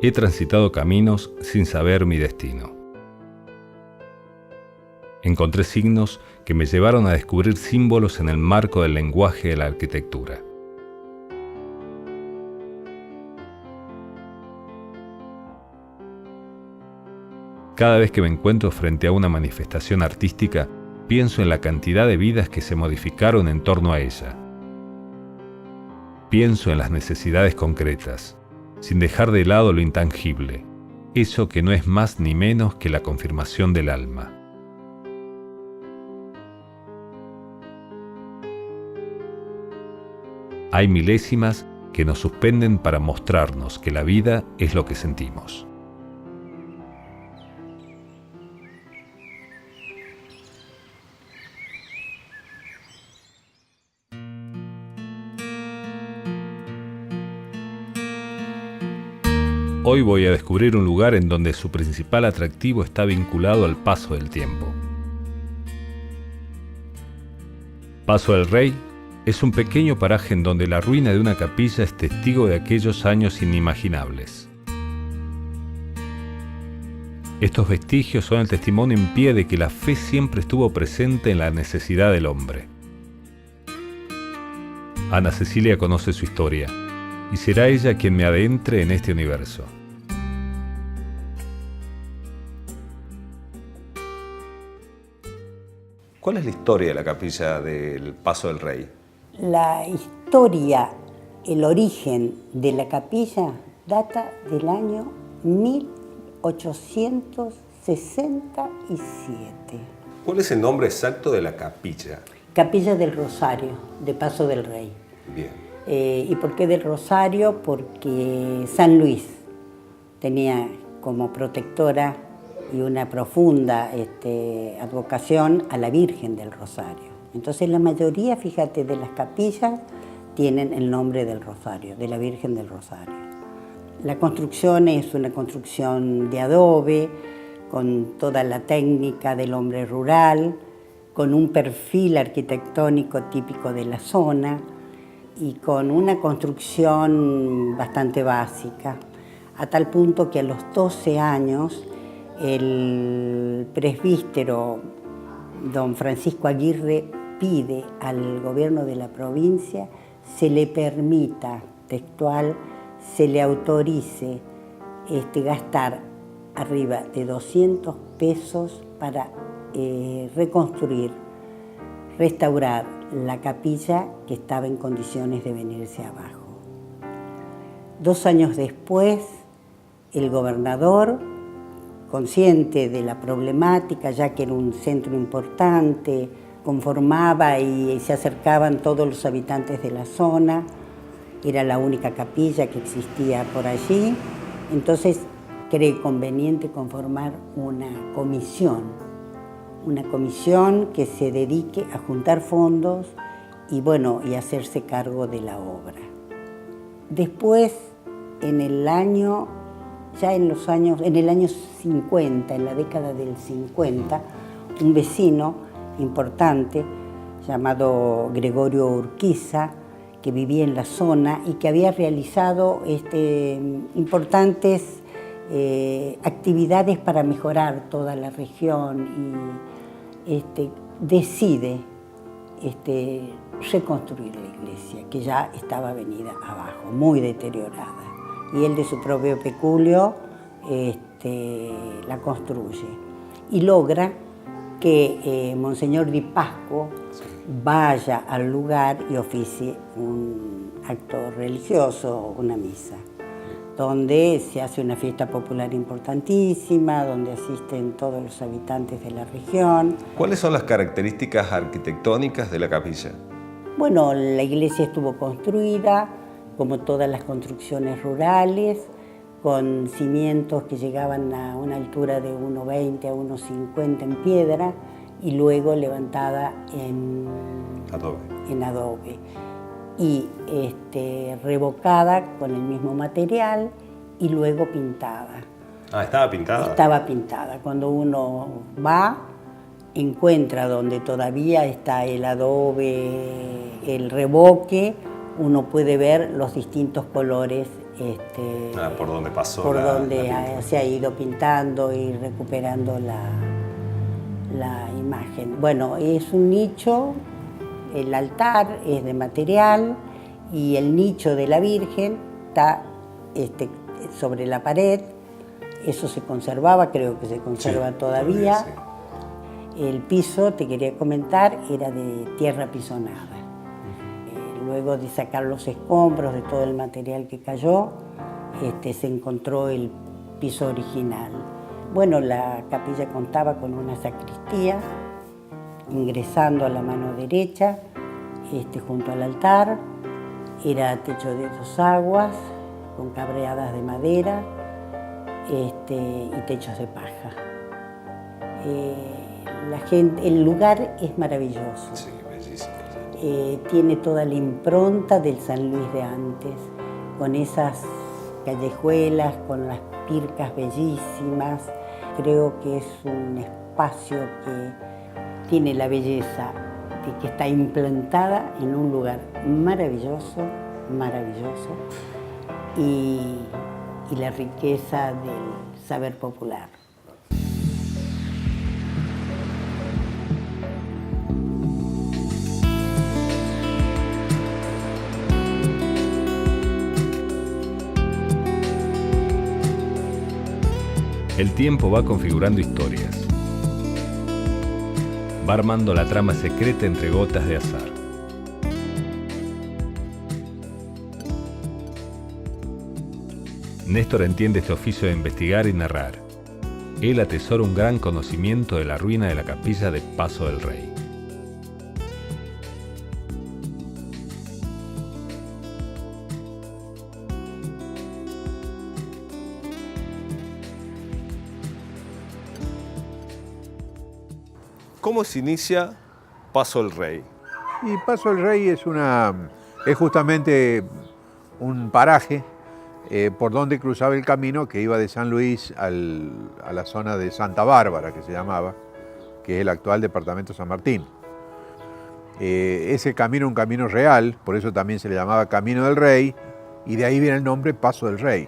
He transitado caminos sin saber mi destino. Encontré signos que me llevaron a descubrir símbolos en el marco del lenguaje de la arquitectura. Cada vez que me encuentro frente a una manifestación artística, pienso en la cantidad de vidas que se modificaron en torno a ella. Pienso en las necesidades concretas, sin dejar de lado lo intangible, eso que no es más ni menos que la confirmación del alma. Hay milésimas que nos suspenden para mostrarnos que la vida es lo que sentimos. Hoy voy a descubrir un lugar en donde su principal atractivo está vinculado al paso del tiempo. Paso del Rey es un pequeño paraje en donde la ruina de una capilla es testigo de aquellos años inimaginables. Estos vestigios son el testimonio en pie de que la fe siempre estuvo presente en la necesidad del hombre. Ana Cecilia conoce su historia, y será ella quien me adentre en este universo. ¿Cuál es la historia de la capilla del Paso del Rey? La historia, el origen de la capilla data del año 1867. ¿Cuál es el nombre exacto de la capilla? Capilla del Rosario, de Paso del Rey. Bien. ¿Y por qué del Rosario? Porque San Luis tenía como protectora y una profunda advocación a la Virgen del Rosario. Entonces la mayoría, fíjate, de las capillas tienen el nombre del Rosario, de la Virgen del Rosario. La construcción es una construcción de adobe, con toda la técnica del hombre rural, con un perfil arquitectónico típico de la zona y con una construcción bastante básica, a tal punto que a los 12 años el presbítero don Francisco Aguirre pide al gobierno de la provincia se le permita, textual, se le autorice gastar arriba de 200 pesos para reconstruir, restaurar la capilla que estaba en condiciones de venirse abajo. 2 años después, el gobernador, consciente de la problemática, ya que era un centro importante, conformaba y se acercaban todos los habitantes de la zona, era la única capilla que existía por allí, entonces cree conveniente conformar una comisión que se dedique a juntar fondos y hacerse cargo de la obra. Después, en el año 50, en la década del 50, un vecino importante llamado Gregorio Urquiza, que vivía en la zona y que había realizado importantes actividades para mejorar toda la región y decide reconstruir la iglesia, que ya estaba venida abajo, muy deteriorada. Y él de su propio peculio la construye y logra que Monseñor Di Pascuo vaya al lugar y oficie un acto religioso, una misa, donde se hace una fiesta popular importantísima, donde asisten todos los habitantes de la región. ¿Cuáles son las características arquitectónicas de la capilla? Bueno, la iglesia estuvo construida, como todas las construcciones rurales, con cimientos que llegaban a una altura de 1,20 a 1,50 en piedra y luego levantada en adobe. Y revocada con el mismo material y luego pintada. Ah, ¿estaba pintada? Estaba pintada. Cuando uno va, encuentra donde todavía está el adobe, el revoque, uno puede ver los distintos colores por donde pasó por la donde pintura. se ha ido pintando y recuperando la imagen. Bueno, es un nicho, el altar es de material y el nicho de la Virgen está sobre la pared. Eso se conservaba, creo que se conserva todavía. Sí. El piso, te quería comentar, era de tierra pisonada. Luego de sacar los escombros de todo el material que cayó, se encontró el piso original. Bueno, la capilla contaba con una sacristía, ingresando a la mano derecha, junto al altar. Era techo de 2 aguas, con cabreadas de madera y techos de paja. El lugar es maravilloso. Sí, bellísimo. Tiene toda la impronta del San Luis de antes, con esas callejuelas, con las pircas bellísimas. Creo que es un espacio que tiene la belleza de que está implantada en un lugar maravilloso, maravilloso, y la riqueza del saber popular. El tiempo va configurando historias. Va armando la trama secreta entre gotas de azar. Néstor entiende este oficio de investigar y narrar. Él atesora un gran conocimiento de la ruina de la capilla de Paso del Rey. ¿Cómo se inicia Paso del Rey? Y Paso del Rey es justamente un paraje por donde cruzaba el camino que iba de San Luis a la zona de Santa Bárbara, que se llamaba, que es el actual departamento San Martín. Ese camino es un camino real, por eso también se le llamaba Camino del Rey, y de ahí viene el nombre Paso del Rey.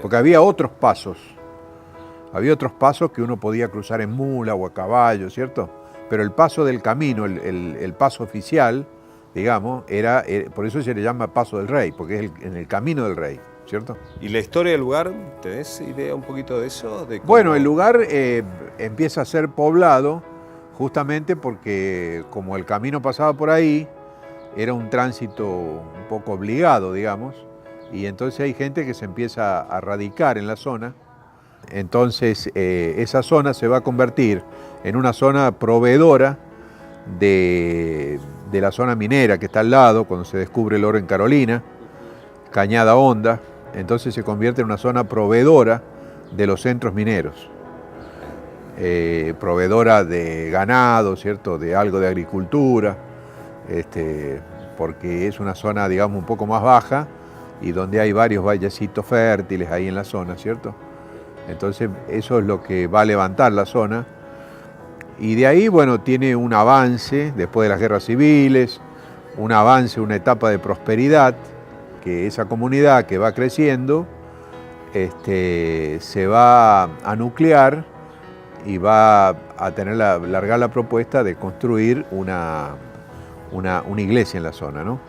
Porque había otros pasos que uno podía cruzar en mula o a caballo, ¿cierto? Pero el paso del camino, el paso oficial, digamos, por eso se le llama Paso del Rey, porque es en el camino del rey, ¿cierto? ¿Y la historia del lugar, tenés idea un poquito de eso? Bueno, el lugar empieza a ser poblado justamente porque como el camino pasaba por ahí, era un tránsito un poco obligado, digamos, y entonces hay gente que se empieza a radicar en la zona. Entonces esa zona se va a convertir en una zona proveedora de la zona minera que está al lado, cuando se descubre el oro en Carolina, Cañada Honda. Entonces se convierte en una zona proveedora de los centros mineros, proveedora de ganado, ¿cierto? De algo de agricultura, porque es una zona, digamos, un poco más baja y donde hay varios vallecitos fértiles ahí en la zona, ¿cierto? Entonces eso es lo que va a levantar la zona. Y de ahí, bueno, tiene un avance, después de las guerras civiles, un avance, una etapa de prosperidad, que esa comunidad que va creciendo se va a nuclear y va a largar la propuesta de construir una iglesia en la zona, ¿no?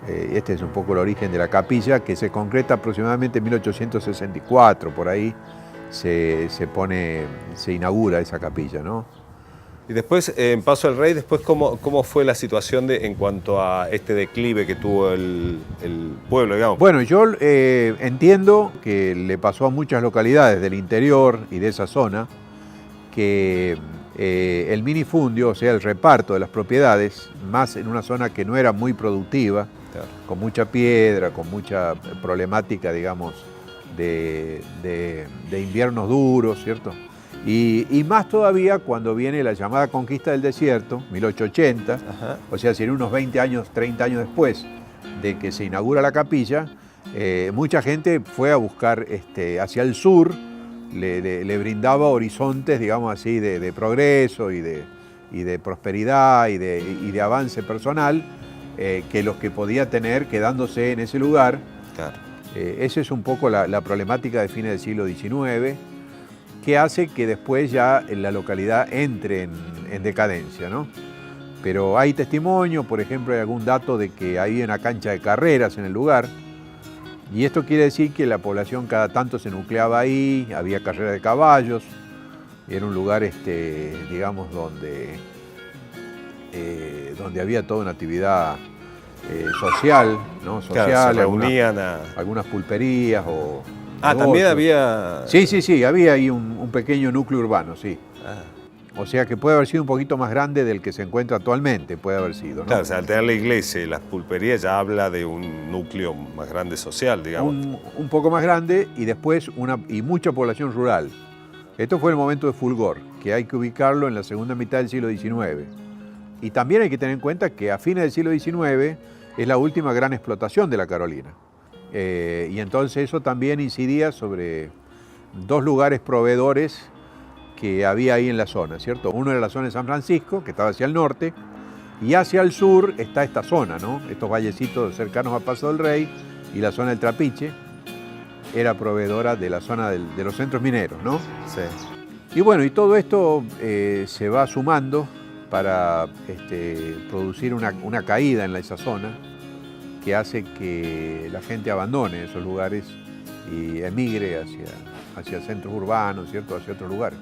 Este es un poco el origen de la capilla, que se concreta aproximadamente en 1864, por ahí se inaugura esa capilla, ¿no? Y después, en Paso del Rey, después ¿cómo fue la situación en cuanto a este declive que tuvo el pueblo, digamos? Bueno, yo entiendo que le pasó a muchas localidades del interior y de esa zona, que el minifundio, o sea, el reparto de las propiedades, más en una zona que no era muy productiva, claro, con mucha piedra, con mucha problemática, digamos, de inviernos duros, ¿cierto? Y más todavía cuando viene la llamada conquista del desierto, 1880, ajá, o sea, si en unos 20 años, 30 años después de que se inaugura la capilla, mucha gente fue a buscar hacia el sur, le brindaba horizontes, digamos así, de progreso y de prosperidad y de avance personal, que los que podía tener quedándose en ese lugar. Claro. Esa es un poco la problemática de fines del siglo XIX, que hace que después ya la localidad entre en decadencia, ¿no? Pero hay testimonio, por ejemplo, hay algún dato de que había una cancha de carreras en el lugar, y esto quiere decir que la población cada tanto se nucleaba ahí, había carrera de caballos, y era un lugar, digamos, donde había toda una actividad social, ¿no? Social, Claro, se reunían algunas pulperías o... también había... Sí, había ahí un pequeño núcleo urbano, sí. Ah. O sea que puede haber sido un poquito más grande del que se encuentra actualmente, puede haber sido, ¿no? Claro, o sea, al tener la iglesia y las pulperías ya habla de un núcleo más grande social, digamos. Un poco más grande y después y mucha población rural. Esto fue el momento de fulgor, que hay que ubicarlo en la segunda mitad del siglo XIX. Y también hay que tener en cuenta que a fines del siglo XIX es la última gran explotación de la Carolina. Y entonces eso también incidía sobre dos lugares proveedores que había ahí en la zona, ¿cierto? Uno era la zona de San Francisco, que estaba hacia el norte, y hacia el sur está esta zona, ¿no? Estos vallecitos cercanos a Paso del Rey y la zona del Trapiche era proveedora de la zona de los centros mineros, ¿no? Sí. Y bueno, y todo esto se va sumando para producir una caída en esa zona que hace que la gente abandone esos lugares y emigre hacia centros urbanos, ¿cierto? Hacia otros lugares.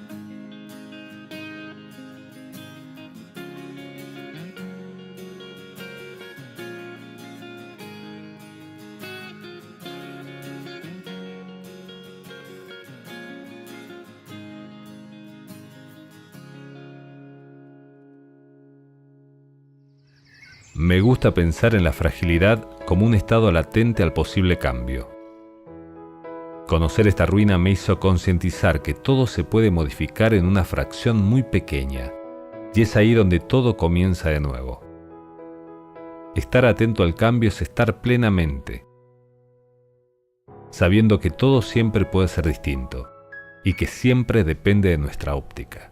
Me gusta pensar en la fragilidad como un estado latente al posible cambio. Conocer esta ruina me hizo concientizar que todo se puede modificar en una fracción muy pequeña, y es ahí donde todo comienza de nuevo. Estar atento al cambio es estar plenamente, sabiendo que todo siempre puede ser distinto, y que siempre depende de nuestra óptica.